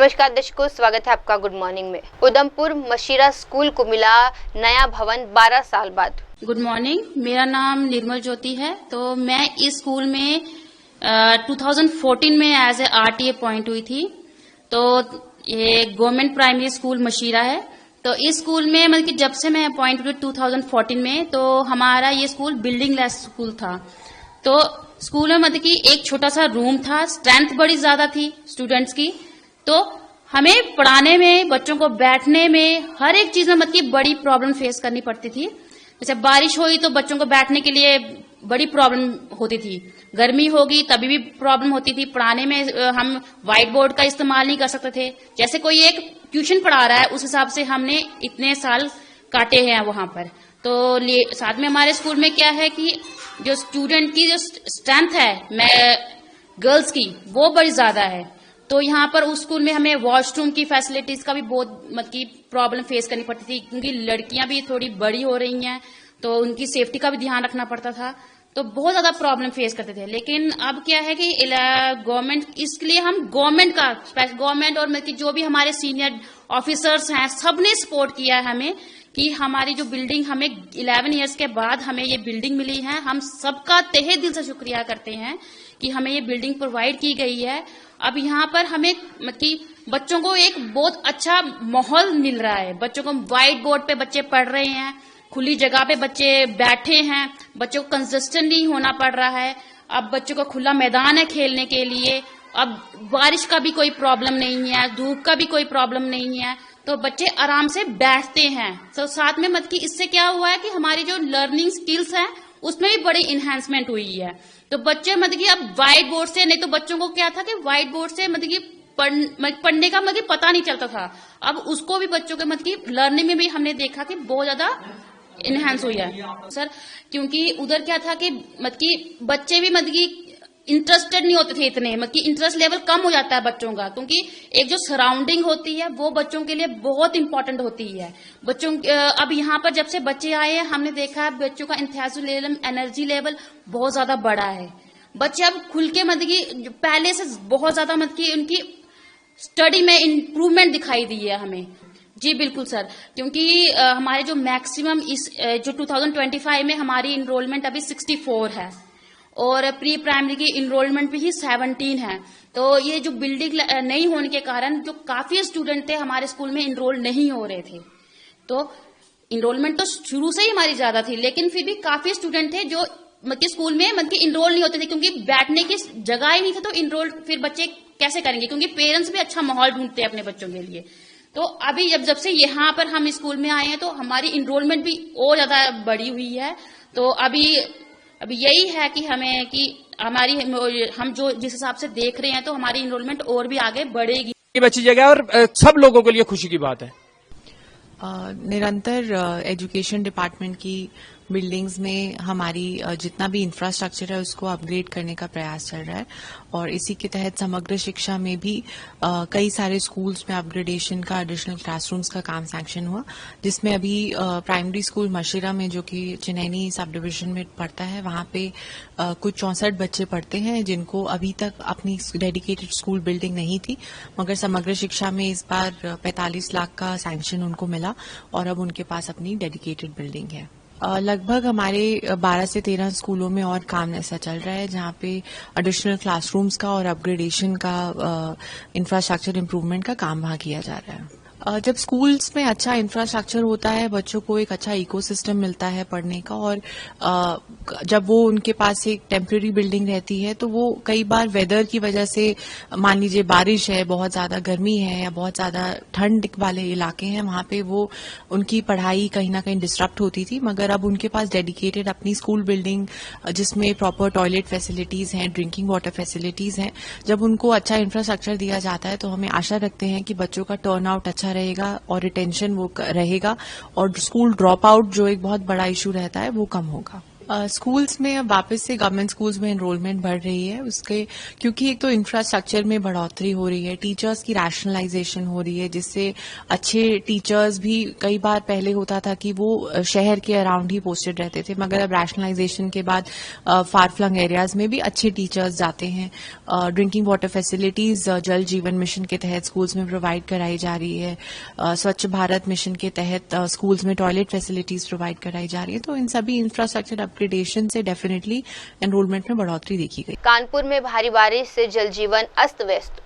नमस्कार दर्शकों, स्वागत है आपका गुड मॉर्निंग में। उधमपुर मशीरा स्कूल को मिला नया भवन 12 साल बाद। गुड मॉर्निंग, मेरा नाम निर्मल ज्योति है। तो मैं इस स्कूल में 2014 में एज ए आरटी अपॉइंट हुई थी। तो ये गवर्नमेंट प्राइमरी स्कूल मशीरा है। तो इस स्कूल में मतलब कि जब से मैं अपॉइंट हुई 2014 में, तो हमारा ये स्कूल बिल्डिंग लेस स्कूल था। तो स्कूल में मतलब कि एक छोटा सा रूम था, स्ट्रेंथ बड़ी ज्यादा थी स्टूडेंट्स की। तो हमें पढ़ाने में, बच्चों को बैठने में, हर एक चीज में मतलब कि बड़ी प्रॉब्लम फेस करनी पड़ती थी। जैसे बारिश हुई तो बच्चों को बैठने के लिए बड़ी प्रॉब्लम होती थी, गर्मी होगी तभी भी प्रॉब्लम होती थी। पढ़ाने में हम व्हाइट बोर्ड का इस्तेमाल नहीं कर सकते थे। जैसे कोई एक ट्यूशन पढ़ा रहा है उस हिसाब से हमने इतने साल काटे हैं वहां पर। तो साथ में हमारे स्कूल में क्या है कि जो स्टूडेंट की जो स्ट्रेंथ है गर्ल्स की, वो बड़ी ज्यादा है। तो यहाँ पर उस स्कूल में हमें वॉशरूम की फैसिलिटीज का भी बहुत मतलब की प्रॉब्लम फेस करनी पड़ती थी, क्योंकि लड़कियां भी थोड़ी बड़ी हो रही हैं, तो उनकी सेफ्टी का भी ध्यान रखना पड़ता था। तो बहुत ज्यादा प्रॉब्लम फेस करते थे। लेकिन अब क्या है कि गवर्नमेंट, इसके लिए हम गवर्नमेंट और मतलब कि जो भी हमारे सीनियर ऑफिसर्स हैं, सबने सपोर्ट किया है हमें कि हमारी जो बिल्डिंग, हमें 11 इयर्स के बाद हमें ये बिल्डिंग मिली है। हम सबका तहे दिल से शुक्रिया करते हैं कि हमें ये बिल्डिंग प्रोवाइड की गई है। अब यहाँ पर हमें मतलब कि बच्चों को एक बहुत अच्छा माहौल मिल रहा है। बच्चों को व्हाइट बोर्ड पे बच्चे पढ़ रहे हैं, खुली जगह पे बच्चे बैठे हैं, बच्चों को कंसिस्टेंट नहीं होना पड़ रहा है। अब बच्चों को खुला मैदान है खेलने के लिए। अब बारिश का भी कोई प्रॉब्लम नहीं है, धूप का भी कोई प्रॉब्लम नहीं है, तो बच्चे आराम से बैठते हैं। तो साथ में मतलब कि इससे क्या हुआ है कि हमारी जो लर्निंग स्किल्स है उसमें भी बड़ी इन्हेंसमेंट हुई है। तो बच्चे मतलब कि अब व्हाइट बोर्ड से, नहीं तो बच्चों को क्या था कि व्हाइट बोर्ड से मतलब कि पढ़ने का मतलब पता नहीं चलता था। अब उसको भी बच्चों के मतलब कि लर्निंग में भी हमने देखा कि बहुत ज्यादा इनहेंस हुई है सर। क्योंकि उधर क्या था कि मतलब कि बच्चे भी मतलब कि इंटरेस्टेड नहीं होते थे इतने, मतलब कि इंटरेस्ट लेवल कम हो जाता है बच्चों का, क्योंकि एक जो सराउंडिंग होती है वो बच्चों के लिए बहुत इंपॉर्टेंट होती है। बच्चों अब यहाँ पर जब से बच्चे आए हैं, हमने देखा है बच्चों का एंथुसियाज्म, एनर्जी लेवल बहुत ज्यादा बढ़ा है। बच्चे अब खुल के मतलब कि पहले से बहुत ज्यादा मतलब कि उनकी स्टडी में इम्प्रूवमेंट दिखाई दी है हमें। जी बिल्कुल सर, क्योंकि हमारे जो मैक्सिमम इस जो 2025 में हमारी इनरोलमेंट अभी 64 है और प्री प्राइमरी की इनरोलमेंट भी ही 17 है। तो ये जो बिल्डिंग नहीं होने के कारण जो काफी स्टूडेंट थे हमारे स्कूल में इनरोल नहीं हो रहे थे। तो इनरोलमेंट तो शुरू से ही हमारी ज्यादा थी, लेकिन फिर भी काफी स्टूडेंट थे जो मतलब स्कूल में मतलब इनरोल नहीं होते थे, क्योंकि बैठने की जगह ही नहीं था। तो इनरोल फिर बच्चे कैसे करेंगे, क्योंकि पेरेंट्स भी अच्छा माहौल ढूंढते हैं अपने बच्चों के लिए। तो अभी जब से यहाँ पर हम स्कूल में आए हैं तो हमारी इनरोलमेंट भी और ज्यादा बढ़ी हुई है। तो अभी यही है कि हमें कि हम जो जिस हिसाब से देख रहे हैं तो हमारी इनरोलमेंट और भी आगे बढ़ेगी। ये अच्छी जगह और सब लोगों के लिए खुशी की बात है। निरंतर एजुकेशन डिपार्टमेंट की बिल्डिंग्स में हमारी जितना भी इंफ्रास्ट्रक्चर है उसको अपग्रेड करने का प्रयास चल रहा है, और इसी के तहत समग्र शिक्षा में भी कई सारे स्कूल्स में अपग्रेडेशन का, एडिशनल क्लासरूम्स का काम सैंक्शन हुआ, जिसमें अभी प्राइमरी स्कूल मशीरा में, जो कि चिनैनी सब डिविजन में पड़ता है, वहां पे कुछ 64 बच्चे पढ़ते हैं जिनको अभी तक अपनी डेडिकेटेड स्कूल बिल्डिंग नहीं थी, मगर समग्र शिक्षा में इस बार 45 लाख का सैंक्शन उनको मिला और अब उनके पास अपनी डेडिकेटेड बिल्डिंग है। लगभग हमारे 12 से 13 स्कूलों में और काम ऐसा चल रहा है जहां पे एडिशनल क्लासरूम्स का और अपग्रेडेशन का, इंफ्रास्ट्रक्चर इम्प्रूवमेंट का काम वहां किया जा रहा है। जब स्कूल्स में अच्छा इंफ्रास्ट्रक्चर होता है, बच्चों को एक अच्छा इकोसिस्टम मिलता है पढ़ने का, और जब वो उनके पास एक टेम्परेरी बिल्डिंग रहती है तो वो कई बार वेदर की वजह से, मान लीजिए बारिश है, बहुत ज्यादा गर्मी है या बहुत ज्यादा ठंड वाले इलाके हैं, वहां पे वो उनकी पढ़ाई कहीं ना कहीं डिस्टर्ब होती थी। मगर अब उनके पास डेडिकेटेड अपनी स्कूल बिल्डिंग जिसमें प्रॉपर टॉयलेट फैसिलिटीज हैं, ड्रिंकिंग वाटर फैसिलिटीज हैं, जब उनको अच्छा इंफ्रास्ट्रक्चर दिया जाता है तो हमें आशा रखते हैं कि बच्चों का टर्न आउट अच्छा रहेगा और रिटेंशन वो रहेगा, और स्कूल ड्रॉप आउट जो एक बहुत बड़ा इशू रहता है वो कम होगा। स्कूल्स में अब वापस से गवर्नमेंट स्कूल्स में एनरोलमेंट बढ़ रही है उसके, क्योंकि एक तो इंफ्रास्ट्रक्चर में बढ़ोतरी हो रही है, टीचर्स की रैशनलाइजेशन हो रही है, जिससे अच्छे टीचर्स भी, कई बार पहले होता था कि वो शहर के अराउंड ही पोस्टेड रहते थे, मगर अब रैशनलाइजेशन के बाद फार फ्लंग एरियाज में भी अच्छे टीचर्स जाते हैं। ड्रिंकिंग वाटर फैसिलिटीज जल जीवन मिशन के तहत स्कूल्स में प्रोवाइड कराई जा रही है। स्वच्छ भारत मिशन के तहत स्कूल्स में टॉयलेट फैसिलिटीज प्रोवाइड कराई जा रही है। तो इन सभी इंफ्रास्ट्रक्चर अपग्रेडेशन से डेफिनेटली एनरोलमेंट में बढ़ोतरी देखी गई। कानपुर में भारी बारिश से जल जीवन अस्त व्यस्त।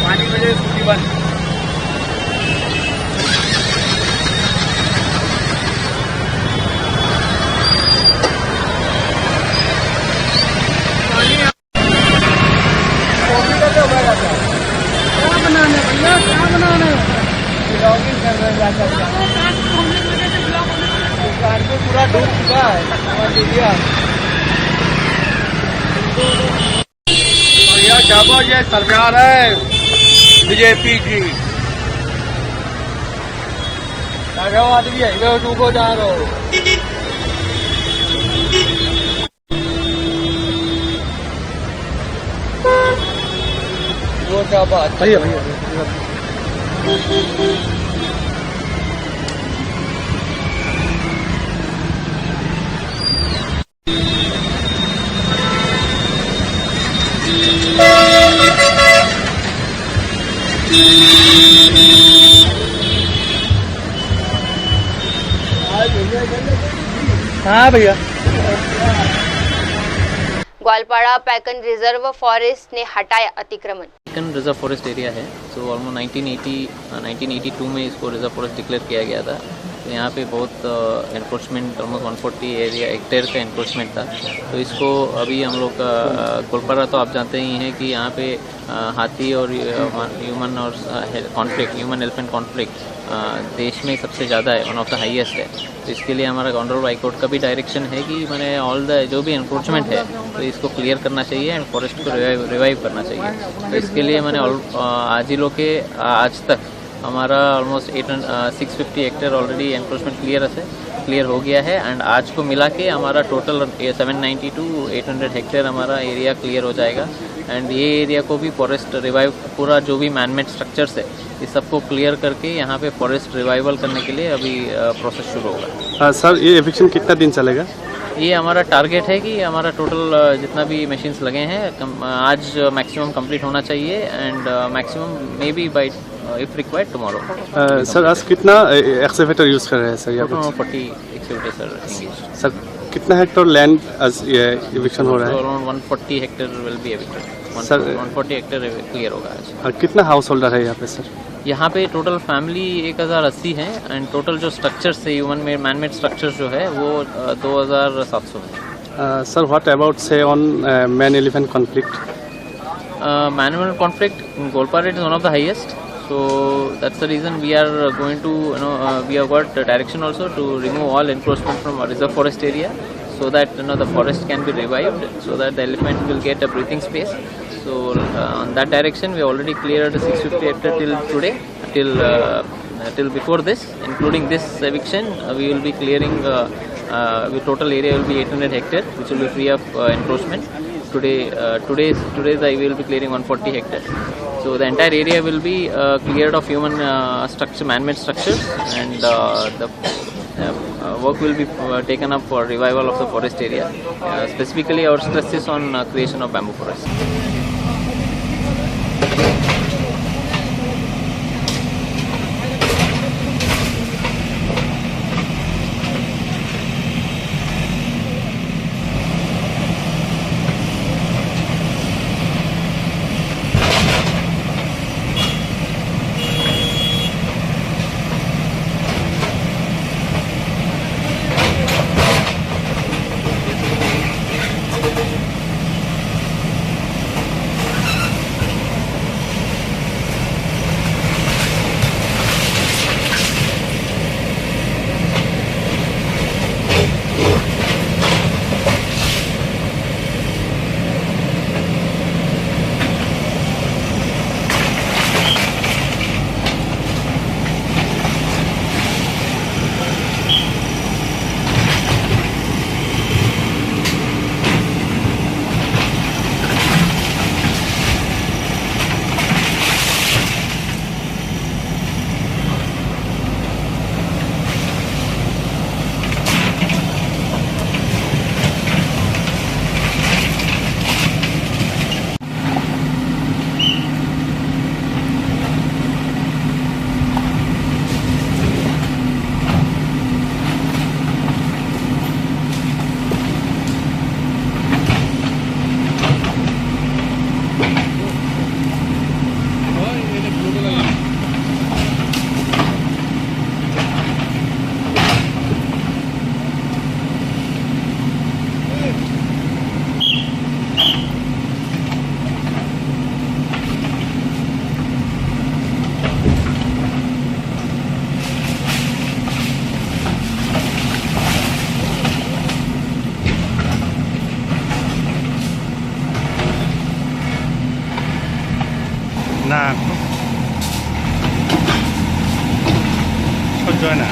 पानी में स्कूटी बंद। क्या बनाने भैया, क्या बनाने? ब्लॉगिंग कर रहे हैं दुकान को पूरा डूब चुका है। भैया जाबो, ये सरकार है बीजेपी की। आदमी है डूबो जा रहा हो। वो क्या बात? भैया भैया हाँ भैया। ग्वालपाड़ा पैकन रिजर्व फॉरेस्ट ने हटाया अतिक्रमण। पैकन रिजर्व फॉरेस्ट एरिया है, तो ऑलमोस्ट 1982 में इसको रिजर्व फॉरेस्ट डिक्लेयर किया गया था। तो यहाँ पे बहुत एनक्रोचमेंट, ऑलमोस्ट 140 एरिया हेक्टेयर का एनक्रोचमेंट था। तो इसको अभी हम लोग ग्वालपाड़ा तो आप जानते ही हैं कि यहाँ पे हाथी और ह्यूमन और कॉन्फ्लिक्ट, ह्यूमन एलिफेंट कॉन्फ्लिक्ट देश में सबसे ज़्यादा है, वन ऑफ द हाईएस्ट है। तो इसके लिए हमारा ऑनरेबल हाई कोर्ट का भी डायरेक्शन है कि मैंने ऑल द जो भी एनक्रोचमेंट है तो इसको क्लियर करना चाहिए एंड फॉरेस्ट को रिवाइव करना चाहिए। तो इसके लिए मैंने आज ही लोग के आज तक हमारा almost 650 hectare already encroachment clear हो गया है एंड आज को मिला के हमारा टोटल 790 to 800 हेक्टेयर हमारा एरिया क्लियर हो जाएगा। एंड ये एरिया को भी फॉरेस्ट रिवाइव, पूरा जो भी मैनमेड स्ट्रक्चर्स है इस सबको क्लियर करके यहाँ पे फॉरेस्ट रिवाइवल करने के लिए अभी प्रोसेस शुरू होगा। सर ये एविक्शन कितना दिन चलेगा? ये हमारा टारगेट है कि हमारा टोटल जितना भी मशीन्स लगे हैं आज मैक्सिमम कंप्लीट होना चाहिए and maximum may be by if required tomorrow. Sir आज कितना एक्सकेवेटर यूज कर रहे हैं सर? यहाँ पे 40 एक्सकेवेटर सर। सर कितना हेक्टेयर लैंड आज ये एविक्शन हो रहा है? Around 140 hectare will be evicted. Sir 140 hectare clear होगा आज। और कितना हाउस होल्डर है यहाँ पे सर? यहाँ पे टोटल फैमिली 1080 है एंड टोटल जो स्ट्रक्चर्स है ह्यूमन में मैनमेड स्ट्रक्चर्स जो है वो 2700 है। सर व्हाट अबाउट से on man elephant conflict? Man elephant conflict Golpara is one of the highest, so that's the reason we are going to we have got direction also to remove all encroachment from our reserve forest area so that the forest can be revived so that the elephant will get a breathing space. So on that direction we already cleared 650 hectare till today, till before this, including this eviction we will be clearing the total area will be 800 hectare which will be free of encroachment. Today I will be clearing 140 hectares. So the entire area will be cleared of human structure, man-made structures, and the work will be taken up for revival of the forest area. Specifically, our stress is on creation of bamboo forest. Nah, kok join ah?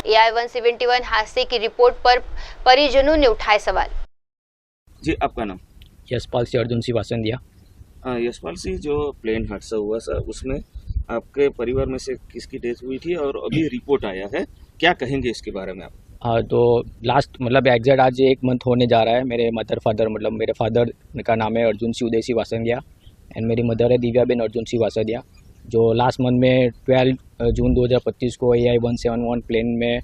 AI-171 हादसे की report पर परिजनों ने उठाए सवाल। जी आपका नाम? यशपाल सिंह अर्जुन सिंह वासंदिया। यशपाल सिंह, जो प्लेन हादसा हुआ सर, उसमें आपके परिवार में से किसकी डेथ हुई थी और अभी रिपोर्ट आया है, क्या कहेंगे इसके बारे में आप? हाँ, तो लास्ट मतलब एग्जैक्ट आज 1 मंथ होने जा रहा है। मेरे मेरे फादर का नाम है अर्जुन सिंह उदय सिंह वासंदिया एंड मेरी मदर है दिव्याबेन अर्जुन सिंह वासंदिया, जो लास्ट मंथ में 12 जून 2025 को AI 171 प्लेन में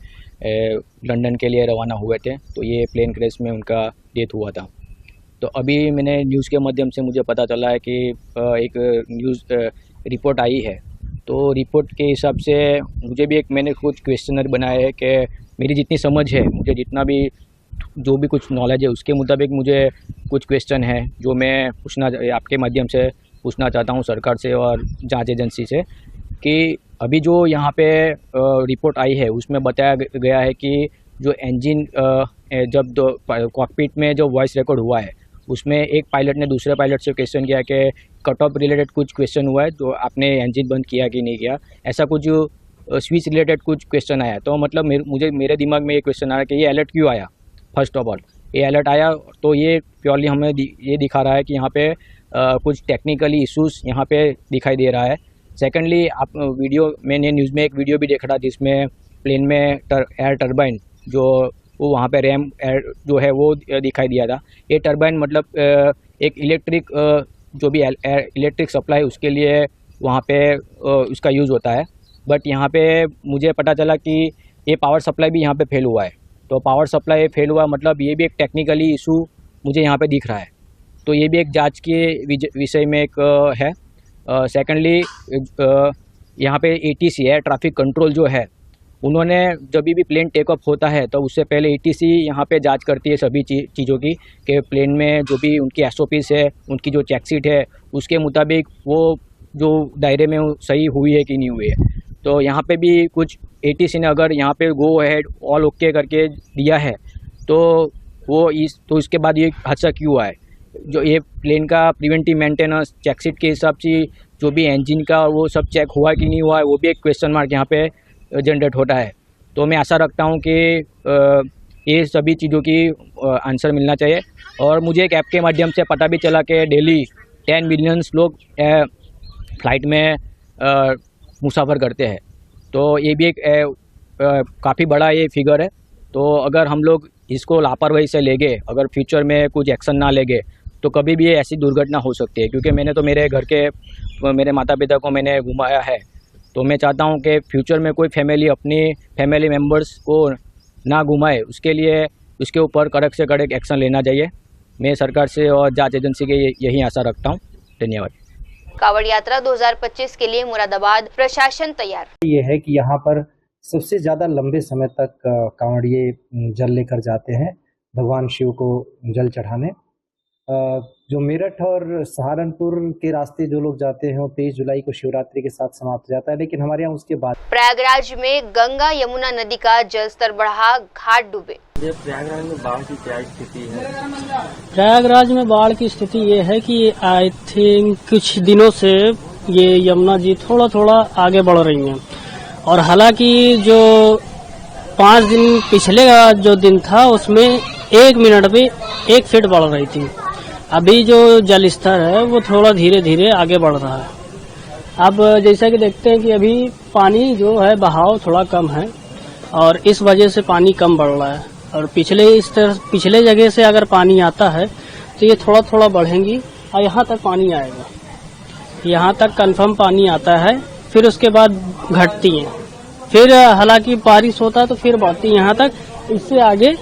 लंदन के लिए रवाना हुए थे। तो ये प्लेन क्रैश में उनका डेथ हुआ था। तो अभी मैंने न्यूज़ के माध्यम से मुझे पता चला है कि एक न्यूज़ रिपोर्ट आई है। तो रिपोर्ट के हिसाब से मुझे भी मैंने कुछ क्वेश्चनर बनाए हैं कि मेरी जितनी समझ है, मुझे जितना भी जो भी कुछ नॉलेज है उसके मुताबिक मुझे कुछ क्वेश्चन है जो मैं आपके माध्यम से पूछना चाहता हूँ सरकार से और जांच एजेंसी से, कि अभी जो यहाँ पे रिपोर्ट आई है उसमें बताया गया है कि जो इंजन जब कॉकपिट में जो वॉइस रिकॉर्ड हुआ है उसमें एक पायलट ने दूसरे पायलट से क्वेश्चन किया कि कट ऑफ रिलेटेड कुछ क्वेश्चन हुआ है, जो आपने इंजन बंद किया कि नहीं किया, ऐसा कुछ स्विच रिलेटेड कुछ क्वेश्चन आया। तो मतलब मेरे दिमाग में ये क्वेश्चन आया कि ये अलर्ट क्यों आया। फर्स्ट ऑफ ऑल ये अलर्ट आया तो ये प्योरली हमें ये दिखा रहा है कि यहाँ पे कुछ टेक्निकली इश्यूज यहाँ पे दिखाई दे रहा है। सेकेंडली, आप मैंने न्यूज़ में एक वीडियो भी देखा था जिसमें प्लेन में एयर टर्बाइन जो वो वहाँ पे रैम एयर जो है वो दिखाई दिया था। ये टर्बाइन मतलब एक इलेक्ट्रिक जो भी इलेक्ट्रिक सप्लाई उसके लिए वहाँ पे उसका यूज़ होता है। बट यहाँ पे मुझे पता चला कि ये पावर सप्लाई भी यहाँ पे फेल हुआ है। तो पावर सप्लाई फेल हुआ मतलब ये भी एक टेक्निकली इशू मुझे यहाँ पे दिख रहा है। तो ये भी एक जांच के विषय में एक है। सेकेंडली, यहाँ पे ATC है, ट्रैफिक कंट्रोल जो है, उन्होंने जब भी प्लेन टेक ऑफ होता है तो उससे पहले ATC यहाँ पे जांच करती है सभी चीज़ों की कि प्लेन में जो भी उनकी SOPs है, उनकी जो चेकशीट है, उसके मुताबिक वो जो दायरे में सही हुई है कि नहीं हुई है। तो यहाँ पे भी कुछ ATC ने अगर यहाँ पे गो अहेड ऑल ओके करके दिया है तो तो इसके बाद ये हादसा क्यों हुआ है। जो ये प्लेन का प्रिवेंटिव मेंटेनेंस चेकशीट के हिसाब से जो भी इंजन का वो सब चेक हुआ कि नहीं हुआ है, वो भी एक क्वेश्चन मार्क यहाँ पे जनरेट होता है। तो मैं आशा रखता हूँ कि ये सभी चीज़ों की आंसर मिलना चाहिए। और मुझे एक ऐप के माध्यम से पता भी चला कि डेली 10 मिलियंस लोग फ्लाइट में मुसाफर करते हैं। तो ये भी एक काफ़ी बड़ा ये फिगर है। तो अगर हम लोग इसको लापरवाही से लेंगे, अगर फ्यूचर में कुछ एक्शन ना लेंगे तो कभी भी ऐसी दुर्घटना हो सकती है। क्योंकि मैंने तो मेरे माता पिता को मैंने घुमाया है, तो मैं चाहता हूं कि फ्यूचर में कोई अपनी फैमिली मेम्बर्स को ना घुमाए, उसके लिए उसके ऊपर कड़क से कड़क एक्शन लेना चाहिए। मैं सरकार से और जांच एजेंसी के यही आशा रखता हूं। धन्यवाद। कांवड़ यात्रा 2025 के लिए मुरादाबाद प्रशासन तैयार। ये है कि यहाँ पर सबसे ज्यादा लंबे समय तक कांवड़िए जल लेकर जाते हैं भगवान शिव को जल चढ़ाने। जो मेरठ और सहारनपुर के रास्ते जो लोग जाते हैं वो 23 जुलाई को शिवरात्रि के साथ समाप्त जाता है, लेकिन हमारे यहाँ उसके बाद प्रयागराज में गंगा यमुना नदी का जलस्तर बढ़ा, घाट डूबे। प्रयागराज में बाढ़ की क्या स्थिति है? प्रयागराज में बाढ़ की स्थिति ये है कि आई थिंक कुछ दिनों से ये यमुना जी थोड़ा थोड़ा आगे बढ़ रही हैं। और हालांकि जो 5 दिन पिछले का जो दिन था उसमें 1 मिनट में 1 फीट बढ़ रही थी। अभी जो जल स्तर है वो थोड़ा धीरे धीरे आगे बढ़ रहा है। अब जैसा कि देखते हैं कि अभी पानी जो है बहाव थोड़ा कम है और इस वजह से पानी कम बढ़ रहा है। और पिछले जगह से अगर पानी आता है तो ये थोड़ा थोड़ा बढ़ेंगी और यहाँ तक पानी आएगा। यहाँ तक कंफर्म पानी आता है, फिर उसके बाद घटती हैं, फिर हालांकि बारिश होता है तो फिर बढ़ती है यहाँ तक, इससे आगे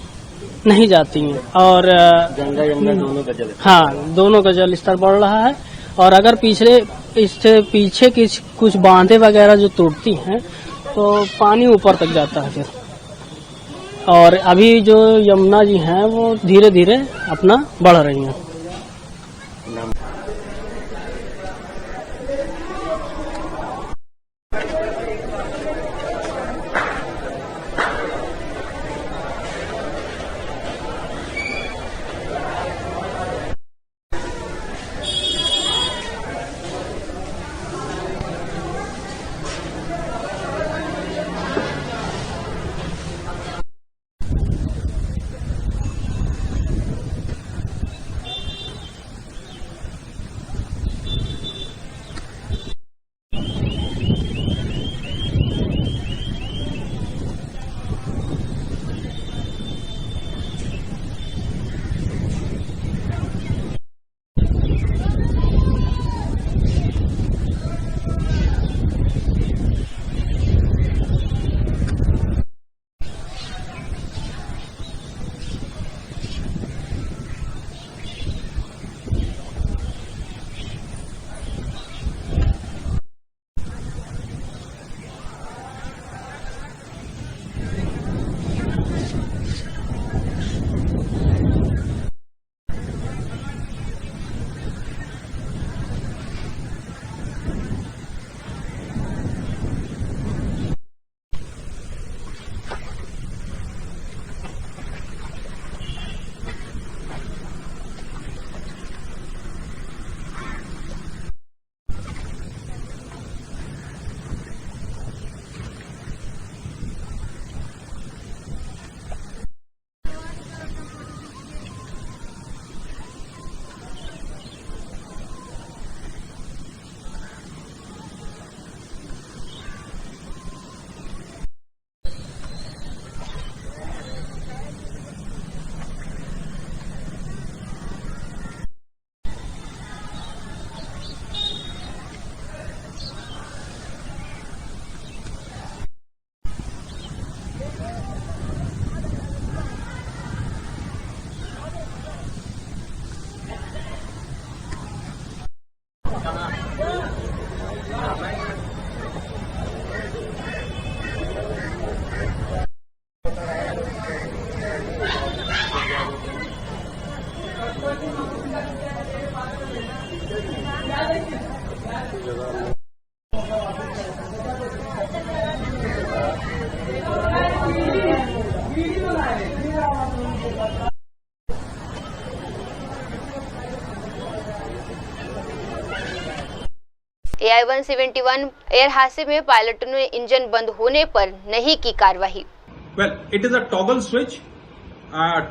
नहीं जाती हैं। और गंगा यमुना दोनों का जल, हाँ, दोनों का जल स्तर बढ़ रहा है। और अगर इससे पीछे कुछ बांधे वगैरह जो टूटती हैं तो पानी ऊपर तक जाता है फिर। और अभी जो यमुना जी हैं वो धीरे धीरे अपना बढ़ रही हैं। AI-171 एयर हादसे में पायलटों ने इंजन बंद होने पर नहीं की कार्रवाई। Well, it is a toggle switch.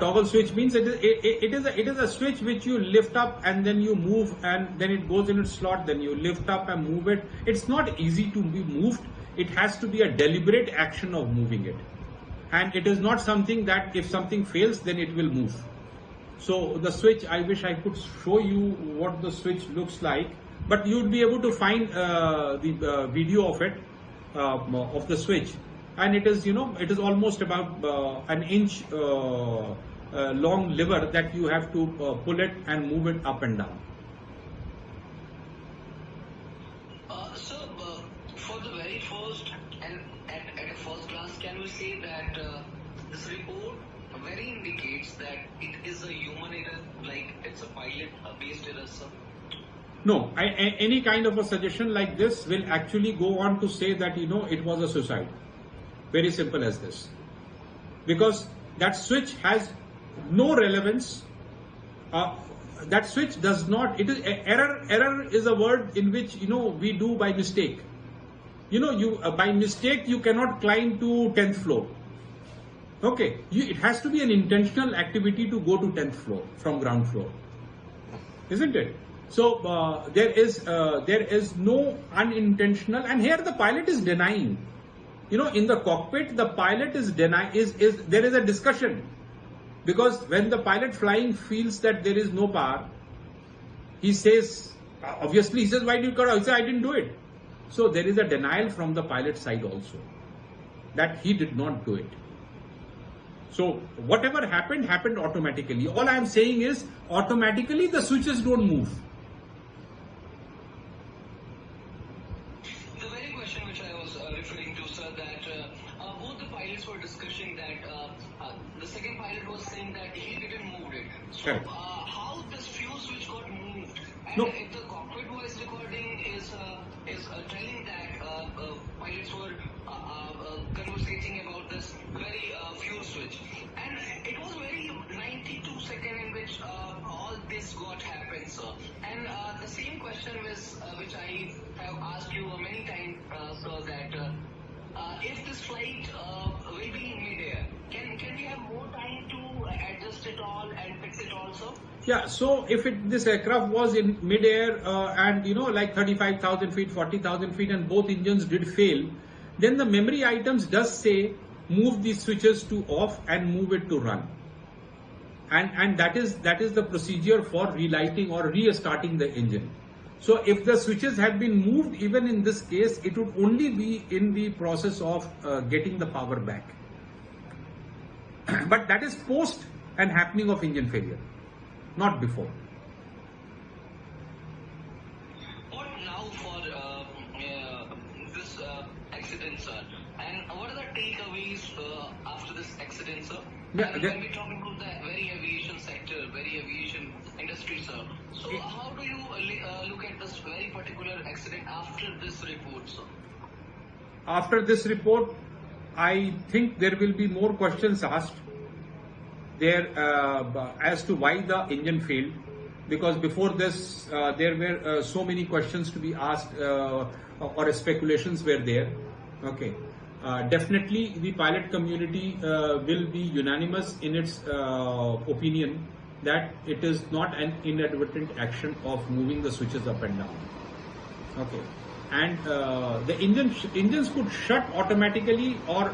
Toggle switch means it is a switch which you lift up and then you move and then it goes in its slot. Then you lift up and move it. It's not easy to be moved. It has to be a deliberate action of moving it, and it is not something that if something fails then it will move. So the switch, I wish I could show you what the switch looks like, but you would be able to find the video of it, of the switch. And it is, it is almost about an inch long lever that you have to pull it and move it up and down. So, for the very first and at a first glance, can we say that this report very indicates that it is a human error, like it's a pilot-based error, sir? No, any kind of a suggestion like this will actually go on to say that, it was a suicide. Very simple as this. Because that switch has no relevance. That switch does not, it is error is a word in which, we do by mistake. By mistake you cannot climb to 10th floor. Okay, it has to be an intentional activity to go to 10th floor from ground floor. Isn't it? So there is no unintentional, and here the pilot is denying. In the cockpit, the pilot is there is a discussion, because when the pilot flying feels that there is no power, he says, obviously he says, why did you cut out? He says, I didn't do it. So there is a denial from the pilot side also that he did not do it. So whatever happened automatically. All I am saying is automatically the switches don't move. The very question which I was referring to, sir, that both the pilots were discussing that the second pilot was saying that he didn't move it. So how this fuel switch got moved? And if the cockpit voice recording is telling that pilots were conversating about this very fuel switch, and it was very 92 seconds in which all this got happened, sir. And the same question which I have asked you many times, sir, that if this flight will be in mid-air, can we have more time to adjust it all and fix it also? Yeah, so if this aircraft was in mid-air and like 35,000 feet, 40,000 feet, and both engines did fail, then the memory items does say move these switches to off and move it to run. And that is the procedure for relighting or restarting the engine. So if the switches had been moved, even in this case, it would only be in the process of getting the power back. But that is post and happening of engine failure, not before. What now for this accident, sir? And what are the takeaways after this accident, sir? Yeah, and when we talk about the very aviation sector, very aviation industry, sir. So how do you look at this very particular accident after this report, sir? After this report, I think there will be more questions asked there as to why the engine failed, because before this there were so many questions to be asked or speculations were there. Okay. Definitely the pilot community will be unanimous in its opinion that it is not an inadvertent action of moving the switches up and down. Okay. And the engines could shut automatically, or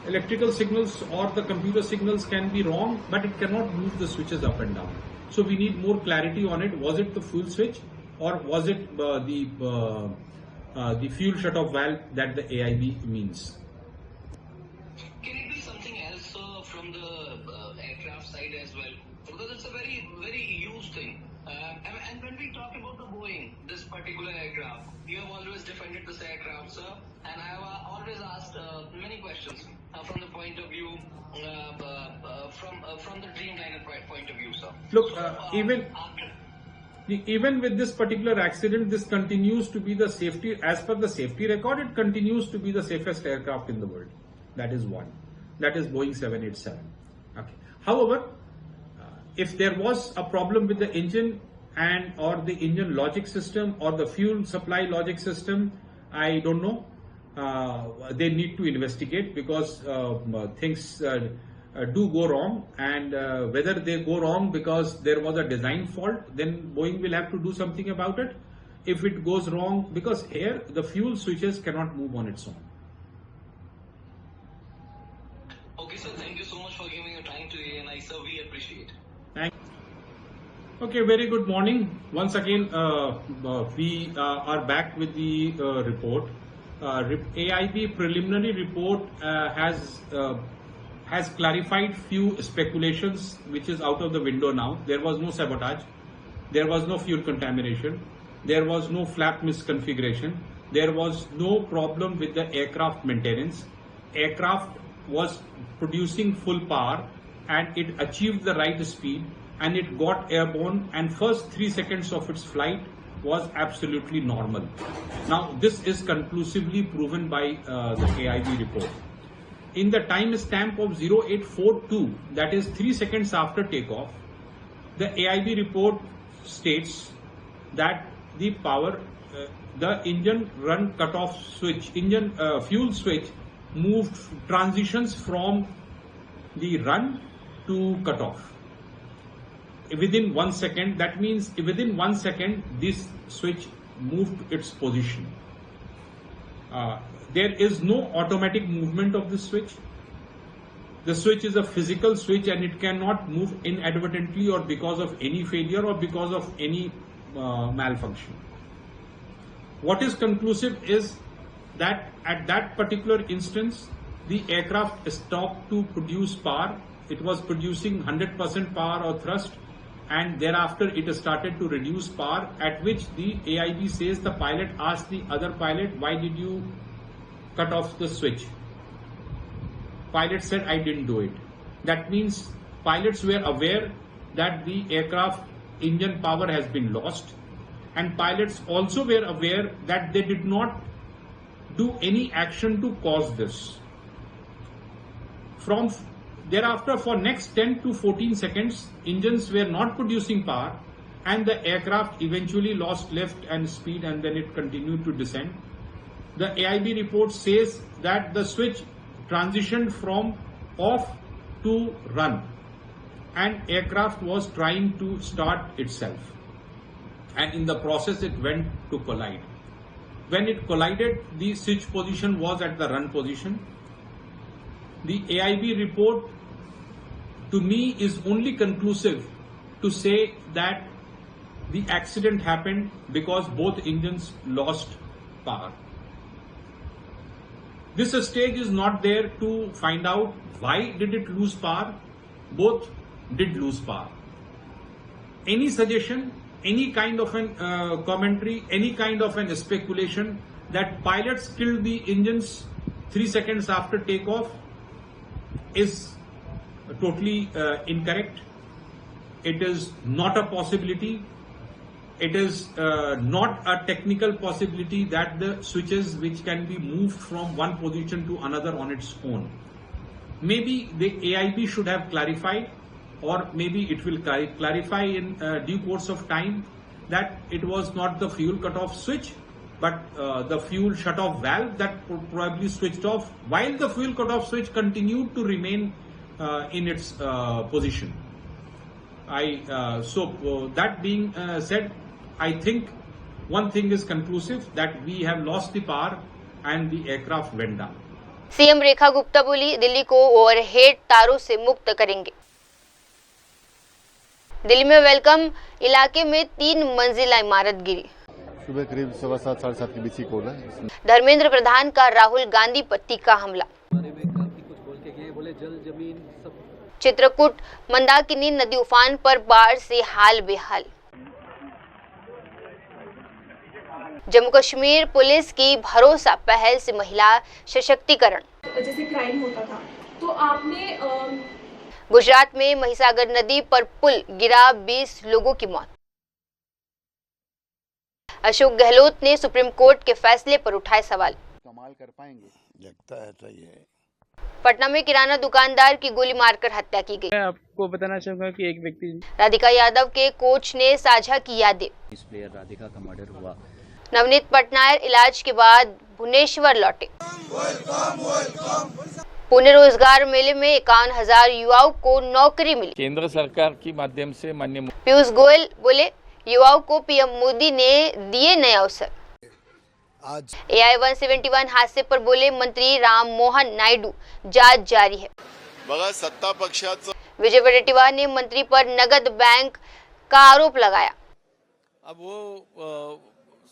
electrical signals or the computer signals can be wrong, but it cannot move the switches up and down. So we need more clarity on it. Was it the fuel switch, or was it the fuel shut-off valve that the AIB means? Can it be something else from the aircraft side as well? Because it's a very, very huge thing. And when we talk about the Boeing, this particular aircraft, you have always defended this aircraft, sir, and I have always asked many questions from the point of view, from the Dreamliner point of view, sir. Look, even with this particular accident, this continues to be the safety, as per the safety record, it continues to be the safest aircraft in the world. That is one. That is Boeing 787. Okay. However, if there was a problem with the engine and or the engine logic system or the fuel supply logic system, I don't know. They need to investigate, because things do go wrong, and whether they go wrong because there was a design fault, then Boeing will have to do something about it. If it goes wrong, because here the fuel switches cannot move on its own. Okay, sir, thank you so much for giving your time today, and I, sir, we appreciate. Thank you. Okay, very good morning. Once again, we are back with the report. AIB preliminary report has clarified few speculations, which is out of the window now. There was no sabotage, there was no fuel contamination, there was no flap misconfiguration, there was no problem with the aircraft maintenance. Aircraft was producing full power and it achieved the right speed and it got airborne, and first 3 seconds of its flight was absolutely normal. Now this is conclusively proven by the AIB report. In the time stamp of 0842, that is 3 seconds after takeoff, the AIB report states that the power, the engine run cutoff switch, engine fuel switch transitions from the run to cutoff within 1 second. That means within 1 second this switch moved its position. There is no automatic movement of this switch. The switch is a physical switch and it cannot move inadvertently or because of any failure or because of any malfunction. What is conclusive is that at that particular instance, the aircraft stopped to produce power. It was producing 100% power or thrust, and thereafter it started to reduce power, at which the AIB says the pilot asked the other pilot, why did you cut off the switch? Pilot said, I didn't do it. That means pilots were aware that the aircraft engine power has been lost, and pilots also were aware that they did not do any action to cause this. From thereafter, for next 10 to 14 seconds, engines were not producing power and the aircraft eventually lost lift and speed, and then it continued to descend. The AIB report says that the switch transitioned from off to run and aircraft was trying to start itself, and in the process it went to collide. When it collided, the switch position was at the run position. The AIB report to me is only conclusive to say that the accident happened because both engines lost power. This stage is not there to find out why did it lose power. Both did lose power. Any suggestion, any kind of an commentary, any kind of an speculation that pilots killed the engines 3 seconds after takeoff is totally incorrect. It is not a possibility. It is not a technical possibility that the switches which can be moved from one position to another on its own. Maybe the AIB should have clarified, or maybe it will clarify in due course of time, that it was not the fuel cutoff switch but the fuel shut-off valve that probably switched off while the fuel cutoff switch continued to remain in its position. That being said, I think one thing is conclusive, that we have lost the power and the aircraft went down. CM Rekha Gupta बोली, दिल्ली को overhead तारों से मुक्त करेंगे। दिल्ली में welcome इलाके में 3 मंजिला इमारत गिरी। सुबह करीब 7:15 साढ़े 7 के बीच की कॉल है। धर्मेंद्र प्रधान का राहुल गांधी पर तीखा हमला। चित्रकूट मंदाकिनी नदी उफान पर बाढ़ से हाल बेहाल। जम्मू कश्मीर पुलिस की भरोसा पहल से महिला सशक्तिकरण। जैसे क्राइम होता था तो आपने गुजरात में महिसागर नदी पर पुल गिरा, 20 लोगों की मौत। अशोक गहलोत ने सुप्रीम कोर्ट के फैसले पर उठाए सवाल। कमाल कर पाएंगे, लगता है सही है। पटना में किराना दुकानदार की गोली मारकर हत्या की गई। मैं आपको बताना चाहूंगा कि एक व्यक्ति राधिका यादव के कोच ने साझा की यादें। इस प्लेयर राधिका का मर्डर हुआ। नवनीत पटनायक इलाज के बाद भुवनेश्वर लौटे। पुणे रोजगार मेले में 51,000 युवाओं को नौकरी मिली। केंद्र सरकार के माध्यम से माननीय पीयूष गोयल बोले, युवाओं को पीएम मोदी ने दिए नए अवसर। आज AI-171 हादसे पर बोले मंत्री राम मोहन नायडू, जांच जारी है। बघा सत्ता पक्षाचं विजय वडेट्टीवार ने मंत्री पर नगद बैंक का आरोप लगाया। अब वो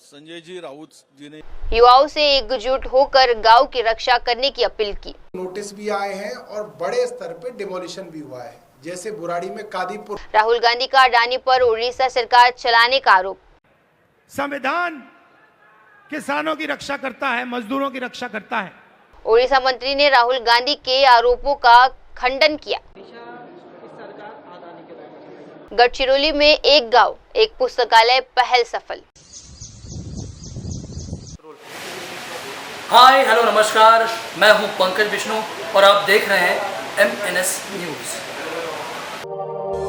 संजय जी राउत जी ने युवाओं से एकजुट होकर गांव की रक्षा करने की अपील की। नोटिस भी आए हैं और बड़े स्तर पे डिमोलिशन भी हुआ है, जैसे बुराड़ी में कादीपुर। राहुल गांधी का अडानी पर उड़ीसा सरकार चलाने का आरोप। संविधान किसानों की रक्षा करता है, मजदूरों की रक्षा करता है। उड़ीसा मंत्री ने राहुल गांधी के आरोपों का खंडन किया। गढ़चिरौली में एक गांव, एक पुस्तकालय पहल सफल। हाय हेलो नमस्कार, मैं हूं पंकज विष्णु और आप देख रहे हैं MNS न्यूज।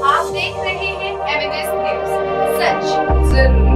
आप देख रहे हैं MNS न्यूज, सच जरूर।